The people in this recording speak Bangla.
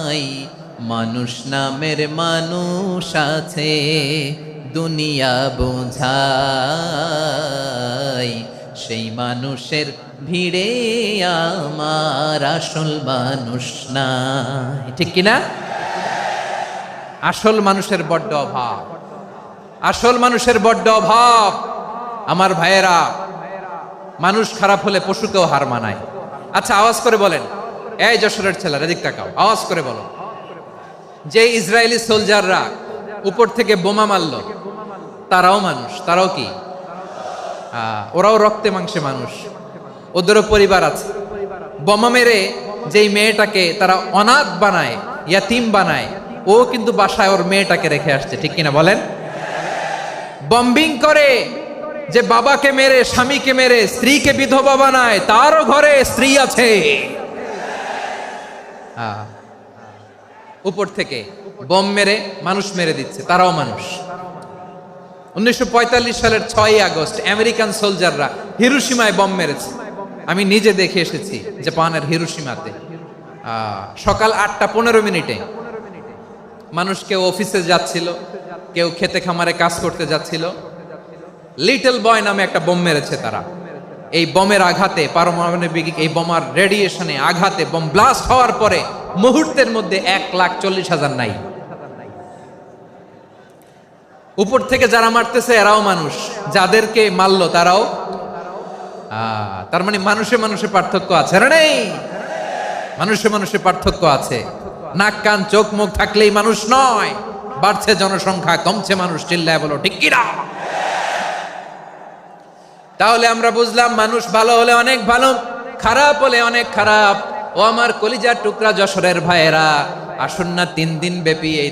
নাই, মানুষ নামের মানুষ আছে, দুনিয়া বোঝাই। সেই মানুষের ভিড়ে আমার আসল মানুষ নাই। ঠিক কিনা? আসল মানুষের বড্ড অভাব, আসল মানুষের বড্ড অভাব। আমার ভাইয়েরা, মানুষ খারাপ হলে পশুকেও হার মানায়। আচ্ছা, আওয়াজ করে বলেন, এই যশোরের ছেলেরা এদিক তাকাও, আওয়াজ করে বলো, যে ইসরায়েলি সোলজাররা উপর থেকে বোমা মারলো, তারাও মানুষ? তারাও কি? ওরাও রক্তে মাংসে মানুষ, ওদেরও পরিবার আছে। বোমা মেরে যেই মেয়েটাকে তারা অনাথ বানায়, ইয়াতিম বানায়, ও কিন্তু বাসায় ওর মেয়েটাকে রেখে আসছে। ঠিক কিনা বলেন? বম্বিং করে যে বাবাকে মেরে, স্বামীকে মেরে স্ত্রীকে বিধবা বানায়, তারও ঘরে স্ত্রী আছে। উপর থেকে বম মেরে মানুষ মেরে দিচ্ছে, তারাও মানুষ। 1945 সালের 6ই আগস্ট আমেরিকান সোলজাররা হিরোশিমায় বম মেরেছে। আমি নিজে দেখে এসেছি জাপানের হিরোশিমাতে। সকাল 8:15 মানুষ কেউ অফিসে যাচ্ছিল, কেউ খেতে খামারে কাজ করতে যাচ্ছিল। লিটল বয় নামে একটা বোম মেরেছে তারা। এই বোমের আঘাতে, পারমাণবিক এই বোমার রেডিয়েশনে আঘাতে, বোম ব্লাস্ট হওয়ার পরে মুহূর্তের মধ্যে 1,40,000 নাই। উপর থেকে যারা মারতেছে এরাও মানুষ, যাদেরকে মারলো তারাও। তার মানে মানুষে মানুষে পার্থক্য আছে না? নেই? মানুষে মানুষে পার্থক্য আছে। নাক কান চোখ মুখ থাকলেই মানুষ নয়। বাড়ছে জনসংখ্যা, কমছে মানুষ। চিল্লায় বলো ঠিক কিনা? তাহলে আমরা বুঝলাম, মানুষ ভালো হলে অনেক ভালো, খারাপ হলে অনেক খারাপ। ও আমার কলিজার টুকরা যশোরের ভাইয়েরা, আসুন না 3 দিন ব্যাপী এই